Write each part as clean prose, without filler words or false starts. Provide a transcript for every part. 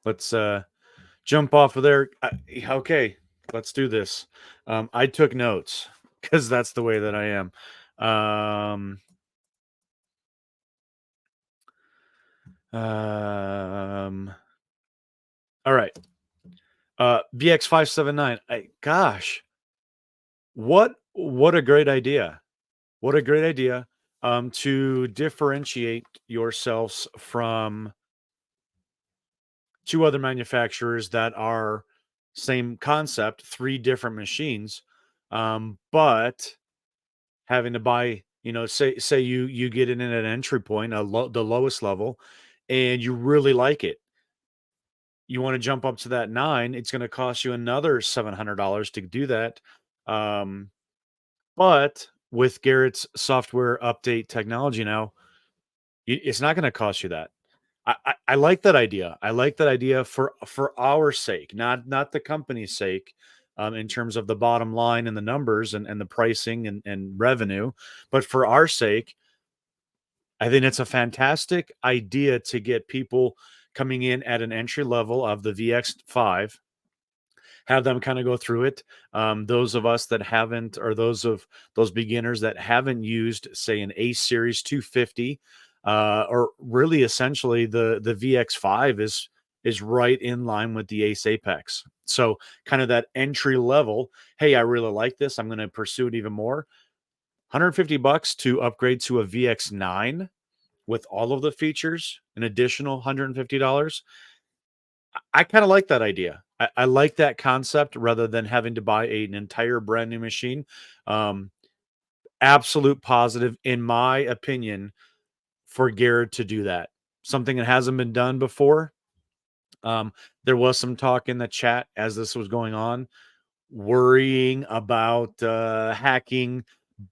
Let's jump off of there. Okay, let's do this. I took notes because that's the way that I am. Um, um, all right. VX579. Gosh, what a great idea. What a great idea. To differentiate yourselves from two other manufacturers that are same concept, three different machines, but having to buy, say you get in at an entry point, the lowest level, and you really like it. You want to jump up to that nine, it's going to cost you another $700 to do that. Um, but with Garrett's software update technology now, it's not going to cost you that. I like that idea. I like that idea for our sake, not the company's sake, in terms of the bottom line and the numbers and the pricing and revenue, but for our sake, I think it's a fantastic idea to get people coming in at an entry level of the VX5, have them kind of go through it. Those of us that haven't, or those beginners that haven't used, say, an Ace Series 250, or really essentially the VX5 is right in line with the Ace Apex. So kind of that entry level. Hey, I really like this. I'm going to pursue it even more. $150 to upgrade to a VX9 with all of the features, an additional $150. I kind of like that idea. I like that concept rather than having to buy an entire brand new machine. Um, Absolute positive, in my opinion, for Garrett to do that. Something that hasn't been done before. There was some talk in the chat as this was going on, worrying about hacking,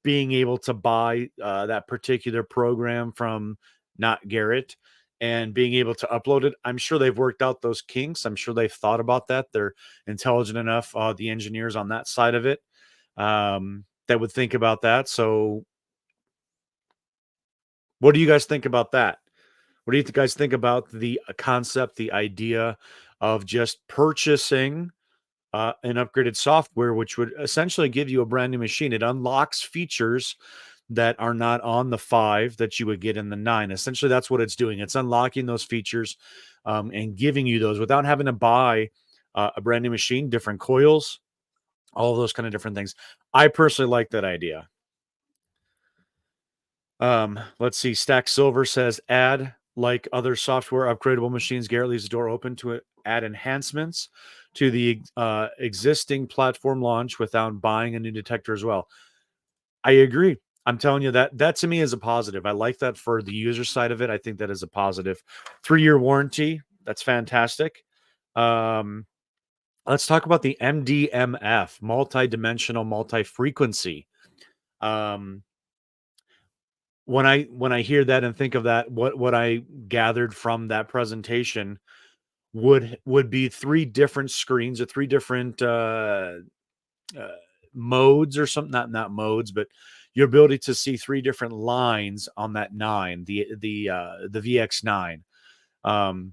being able to buy that particular program from not Garrett and being able to upload it. I'm sure they've worked out those kinks. I'm sure they've thought about that. They're intelligent enough, the engineers on that side of it, that would think about that. So, what do you guys think about that? What do you guys think about the concept, the idea of just purchasing an upgraded software, which would essentially give you a brand new machine? It unlocks features that are not on the five that you would get in the nine. Essentially, that's what it's doing. It's unlocking those features, and giving you those without having to buy a brand new machine, different coils, all of those kind of different things. I personally like that idea. Let's see. Stack Silver says, add like other software upgradable machines. Garrett leaves the door open to it, add enhancements to the existing platform launch without buying a new detector as well. I agree. I'm telling you that to me is a positive. I like that for the user side of it. I think that is a positive. 3-year warranty. That's fantastic. Um, let's talk about the MDMF, multi-dimensional, multi-frequency. Um, when I hear that and think of that, what I gathered from that presentation would be three different screens or three different uh, modes or something. Not modes, but your ability to see three different lines on that nine, the VX9. Um,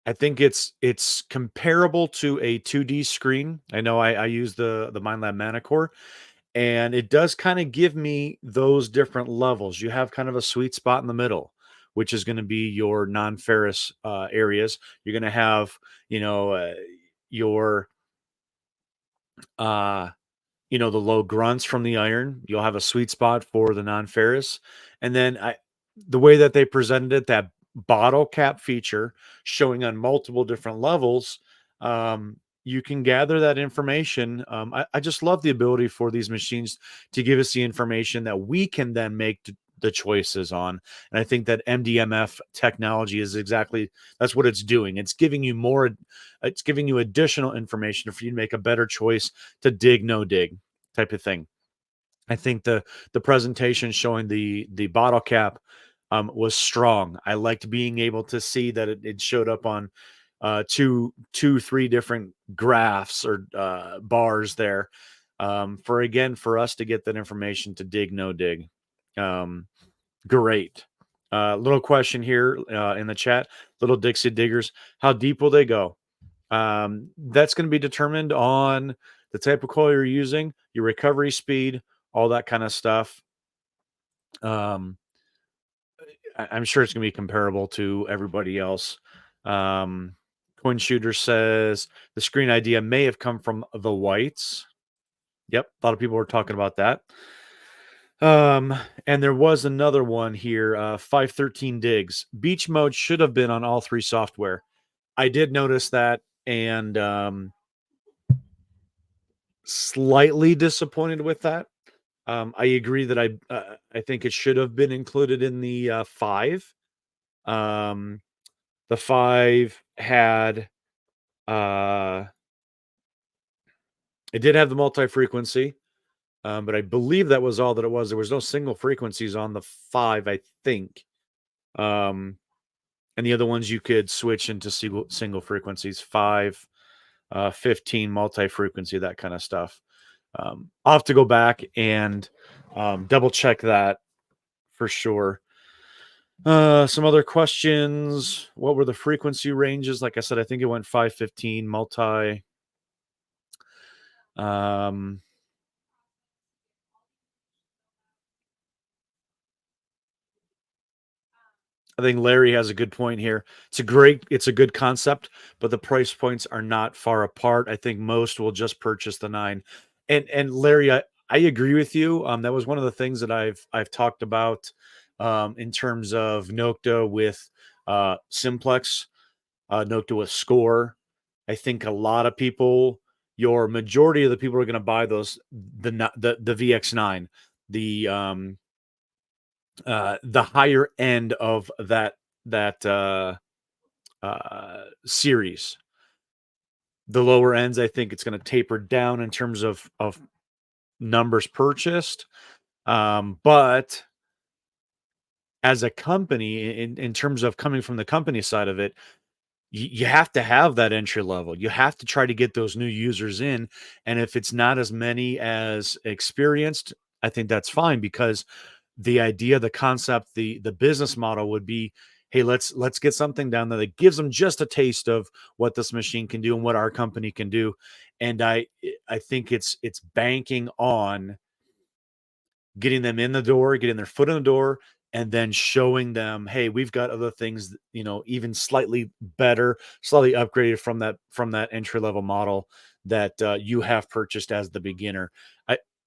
I think it's comparable to a 2D screen. I know I use the MindLab ManaCore, and it does kind of give me those different levels. You have kind of a sweet spot in the middle, which is going to be your non-ferrous areas. You're going to have, your uh, the low grunts from the iron. You'll have a sweet spot for the non-ferrous, and then the way that they presented it, that bottle cap feature showing on multiple different levels. You can gather that information. I just love the ability for these machines to give us the information that we can then make the choices on. And I think that MDMF technology is exactly that's what it's doing. It's giving you additional information for you to make a better choice to dig, no dig type of thing. I think the presentation showing the bottle cap was strong. I liked being able to see that it showed up on three different graphs or bars there, for us to get that information to dig, no dig. Um, Great. Little question here in the chat. Little Dixie Diggers. How deep will they go? That's going to be determined on the type of coil you're using, your recovery speed, all that kind of stuff. Um, I'm sure it's going to be comparable to everybody else. Um, Coin Shooter says the screen idea may have come from the whites. Yep, a lot of people were talking about that. And there was another one here, 513 digs. Beach mode should have been on all three software. I did notice that, and slightly disappointed with that. I agree that I think it should have been included in the five. Um, the five had it did have the multi-frequency, but I believe that was all that it was. There was no single frequencies on the five, I think. Um, and the other ones you could switch into single frequencies, 5, 15, multi-frequency, that kind of stuff. I'll have to go back and double check that for sure. Some other questions. What were the frequency ranges? Like I said, I think it went 5, 15, multi. Um, I think Larry has a good point here. It's a good concept, but the price points are not far apart. I think most will just purchase the 9. And Larry, I agree with you. That was one of the things that I've talked about in terms of Nocta with Simplex, Nocta with Score. I think a lot of people, your majority of the people are going to buy those the VX9, the the higher end of that series. The lower ends, I think it's going to taper down in terms of numbers purchased. But as a company, in terms of coming from the company side of it, you have to have that entry level. You have to try to get those new users in, and if it's not as many as experienced, I think that's fine because the idea, the concept, the business model would be, hey, let's get something down there that gives them just a taste of what this machine can do and what our company can do. And I think it's banking on getting them in the door, getting their foot in the door, and then showing them, hey, we've got other things, even slightly better, slightly upgraded from that entry level model that you have purchased as the beginner.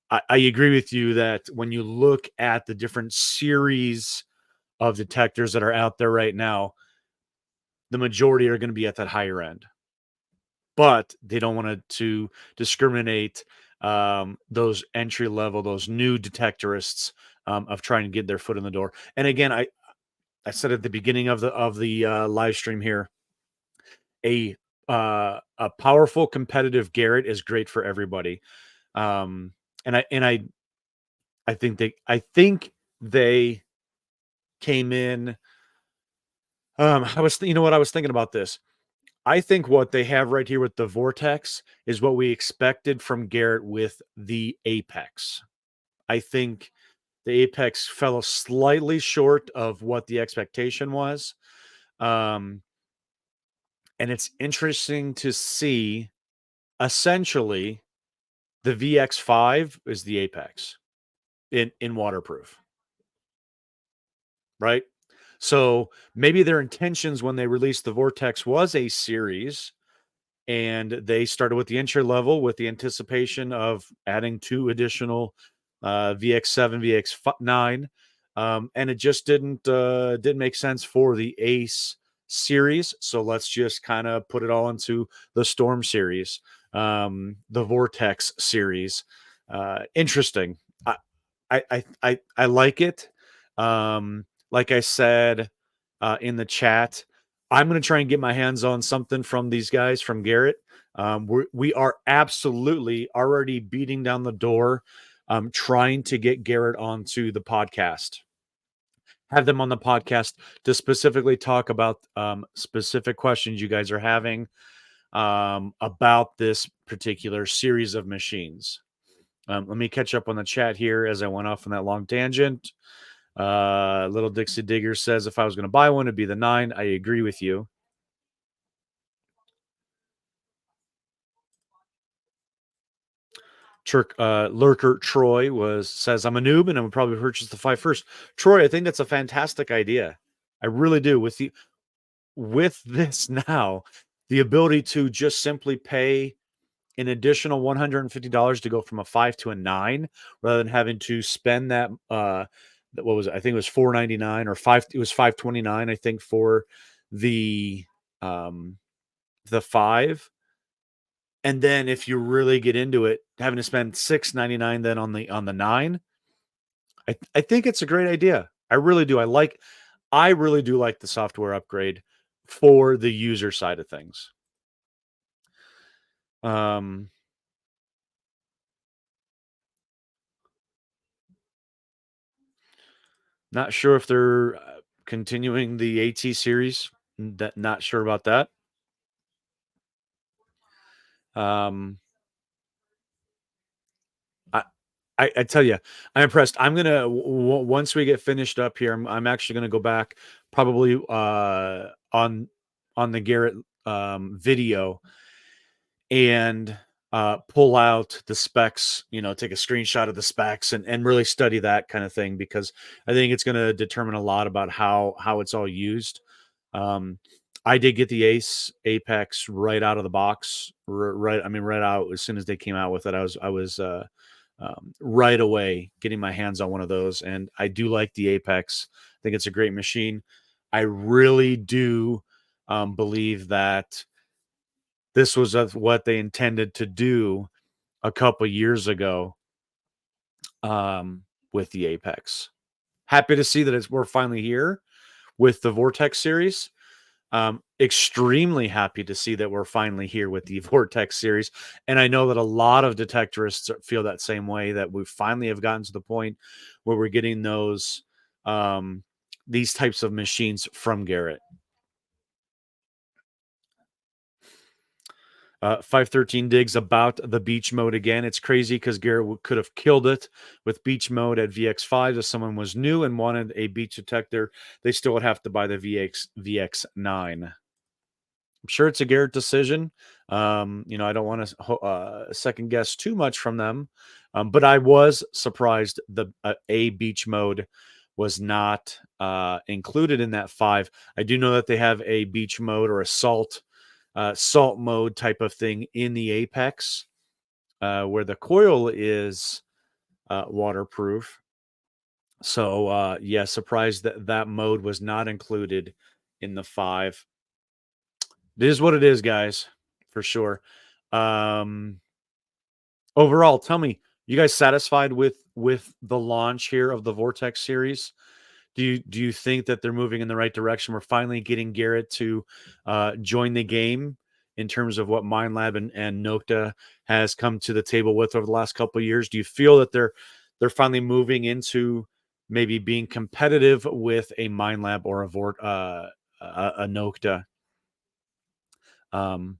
I, I agree with you that when you look at the different series of detectors that are out there right now, the majority are going to be at that higher end, but they don't want to discriminate those entry level, those new detectorists of trying to get their foot in the door. And again, I said at the beginning of the live stream here, a a powerful competitive Garrett is great for everybody. Um, and I think they came in. You know what, I was thinking about this. I think what they have right here with the Vortex is what we expected from Garrett with the Apex. I think the Apex fell slightly short of what the expectation was. Um, and it's interesting to see, essentially, the VX5 is the Apex in waterproof, right? So maybe their intentions when they released the Vortex was a series, and they started with the entry level with the anticipation of adding 2 additional VX7, VX9, and it just didn't make sense for the Ace series. So let's just kind of put it all into the Storm series, the Vortex series. Interesting. I like it. Like I said in the chat, I'm going to try and get my hands on something from these guys from Garrett. We are absolutely already beating down the door, trying to get Garrett onto the podcast. Have them on the podcast to specifically talk about specific questions you guys are having about this particular series of machines. Let me catch up on the chat here as I went off on that long tangent. Little Dixie Digger says if I was going to buy one, it'd be the 9. I agree with you. Lurker Troy says I'm a noob and I would probably purchase the 5 first. Troy, I think that's a fantastic idea. I really do. With this now, the ability to just simply pay an additional $150 to go from a 5 to a 9 rather than having to spend that what was it? I think it was 499 or 5 it was 529 I think for the um the 5, and then if you really get into it having to spend 699 then on the 9. I think it's a great idea. I really do. I really do like the software upgrade for the user side of things. Um Not sure if they're continuing the AT series. Not sure about that. Um, I, I tell you, I'm impressed. I'm gonna once we get finished up here, I'm actually gonna go back probably on the Garrett video and pull out the specs. You know, take a screenshot of the specs and really study that kind of thing because I think it's going to determine a lot about how it's all used. Um, I did get the Apex right out of the box, right. I mean, right out as soon as they came out with it, I was right away getting my hands on one of those, and I do like the Apex. I think it's a great machine. I really do believe that this was what they intended to do a couple years ago with the Apex. Happy to see that we're finally here with the Vortex series. Extremely happy to see that we're finally here with the Vortex series. And I know that a lot of detectorists feel that same way, that we finally have gotten to the point where we're getting these types of machines from Garrett. 513 digs about the beach mode again. It's crazy because Garrett could have killed it with beach mode at VX5. If someone was new and wanted a beach detector, they still would have to buy the VX9. I'm sure it's a Garrett decision. I don't want to second guess too much from them, but I was surprised the a beach mode was not included in that 5. I do know that they have a beach mode or a salt mode type of thing in the Apex, where the coil is waterproof. So yeah, surprised that that mode was not included in the 5. It is what it is, guys, for sure. Um, Overall, tell me, you guys satisfied with the launch here of the Vortex series? Do you think that they're moving in the right direction? We're finally getting Garrett to join the game in terms of what MindLab and Nokta has come to the table with over the last couple of years. Do you feel that they're finally moving into maybe being competitive with a MindLab or a Nokta? Um,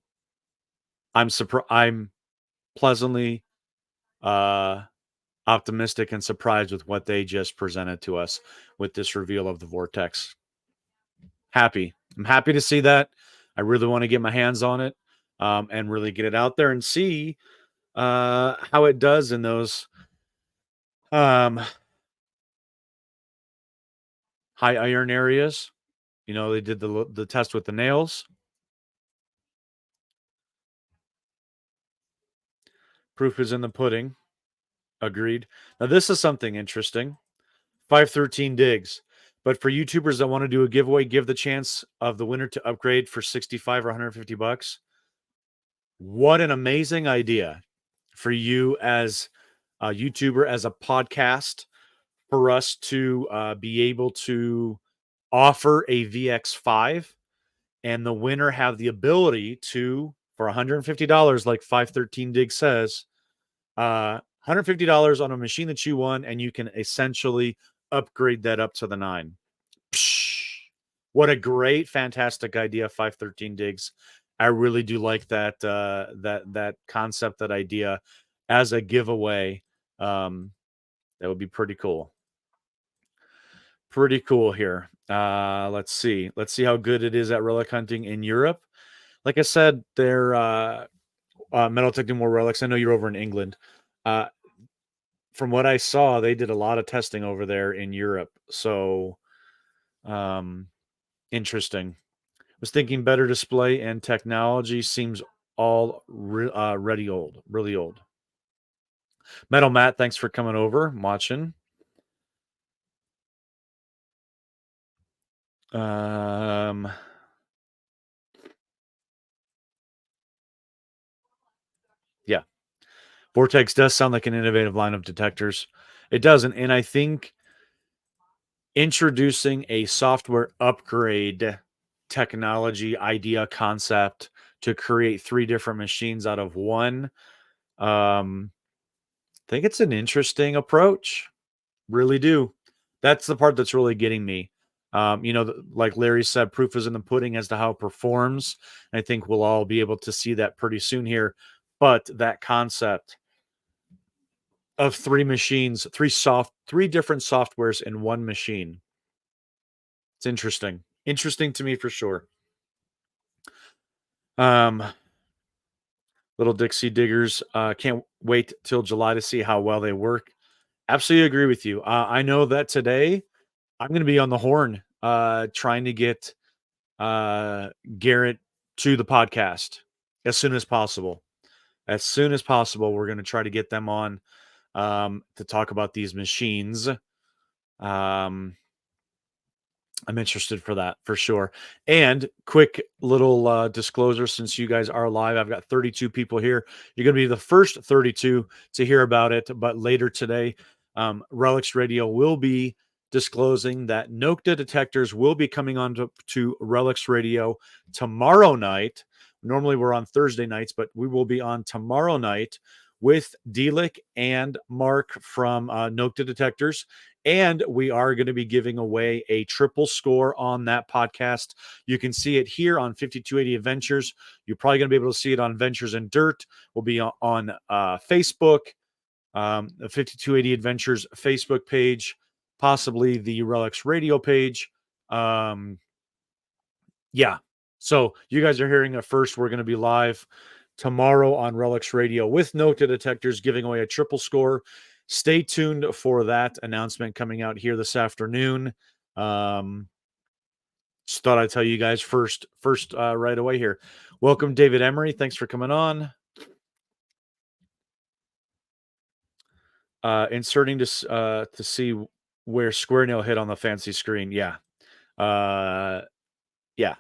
I'm surprised. I'm pleasantly uh, optimistic and surprised with what they just presented to us with this reveal of the Vortex. Happy. I'm happy to see that. I really want to get my hands on it and really get it out there and see how it does in those um, high iron areas. You know, they did the test with the nails. Proof is in the pudding. Agreed. Now, this is something interesting. 513 digs. But for YouTubers that want to do a giveaway, give the chance of the winner to upgrade for 65 or 150 bucks. What an amazing idea for you as a YouTuber, as a podcast, for us to be able to offer a VX5 and the winner have the ability to, for $150, like 513 Dig says, $150 on a machine that you won, and you can essentially upgrade that up to the 9. Psh, what a great, fantastic idea, 513 Digs. I really do like that concept, that idea as a giveaway. That would be pretty cool. Pretty cool here. Let's see. Let's see how good it is at relic hunting in Europe. Like I said, they're metal detecting more relics. I know you're over in England. Uh, from what I saw, they did a lot of testing over there in Europe. So, um, interesting. Was thinking better display and technology seems all really old. Metal Matt, thanks for coming over, watching. Um, yeah, Vortex does sound like an innovative line of detectors. It doesn't, and I think introducing a software upgrade technology idea concept to create three different machines out of one. I think it's an interesting approach. Really do. That's the part that's really getting me. Like Larry said, proof is in the pudding as to how it performs. I think we'll all be able to see that pretty soon here. But that concept of three machines, three different softwares in one machine. It's interesting. Interesting to me for sure. Um, Little Dixie Diggers. Can't wait till July to see how well they work. Absolutely agree with you. I know that today I'm going to be on the horn trying to get Garrett to the podcast as soon as possible. As soon as possible, we're going to try to get them on to talk about these machines. Um, I'm interested for that for sure. And quick little disclosure, since you guys are live, I've got 32 people here. You're going to be the first 32 to hear about it. But later today, Relics Radio will be disclosing that Nokta detectors will be coming on to Relics Radio tomorrow night. Normally we're on Thursday nights, but we will be on tomorrow night with Delic and Mark from Nokta Detectors. And we are going to be giving away a triple score on that podcast. You can see it here on 5280 Adventures. You're probably going to be able to see it on Ventures and Dirt. We'll be on Facebook, the 5280 Adventures Facebook page, possibly the Relics Radio page. Yeah. So you guys are hearing it first. We're going to be live tomorrow on Relics Radio with Nokta Detectors giving away a triple score. Stay tuned for that announcement coming out here this afternoon. Um, just thought I'd tell you guys first right away here. Welcome, David Emery. Thanks for coming on. Inserting to see where Square Nail hit on the fancy screen. Yeah. Yeah.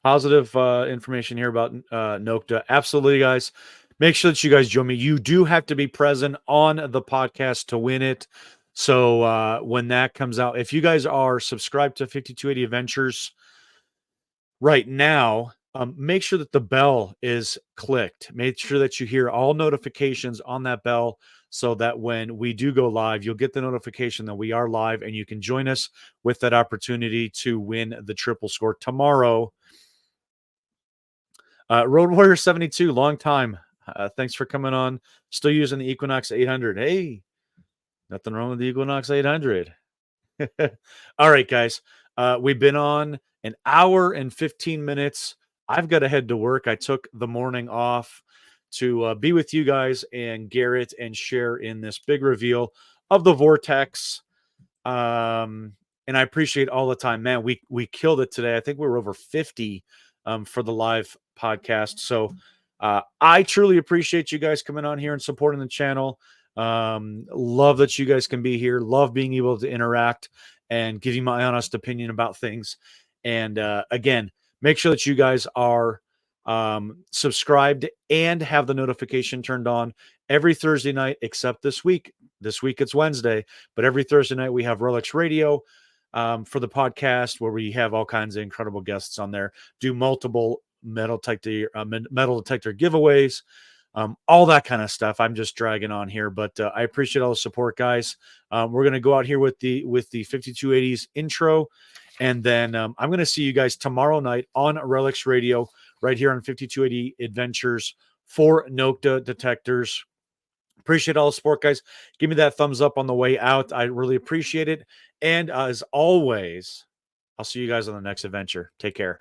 Positive information here about Nokta. Absolutely, guys. Make sure that you guys join me. You do have to be present on the podcast to win it. So when that comes out, if you guys are subscribed to 5280 Adventures right now, make sure that the bell is clicked. Make sure that you hear all notifications on that bell so that when we do go live, you'll get the notification that we are live and you can join us with that opportunity to win the triple score tomorrow. Road Warrior 72, long time. Thanks for coming on. Still using the Equinox 800. Hey, nothing wrong with the Equinox 800. All right, guys. We've been on an hour and 15 minutes. I've got to head to work. I took the morning off to be with you guys and Garrett and share in this big reveal of the Vortex. And I appreciate all the time, man. We killed it today. I think we were over 50 for the live podcast. So I truly appreciate you guys coming on here and supporting the channel. Love that you guys can be here. Love being able to interact and give you my honest opinion about things. And again, make sure that you guys are subscribed and have the notification turned on every Thursday night, except this week. This week it's Wednesday, but every Thursday night we have Relics Radio for the podcast where we have all kinds of incredible guests on there, do multiple metal detector giveaways, all that kind of stuff. I'm just dragging on here, but I appreciate all the support, guys. We're gonna go out here with the 5280s intro, and then I'm gonna see you guys tomorrow night on Relics Radio right here on 5280 Adventures for Nokta Detectors. Appreciate all the support, guys. Give me that thumbs up on the way out. I really appreciate it. And as always, I'll see you guys on the next adventure. Take care.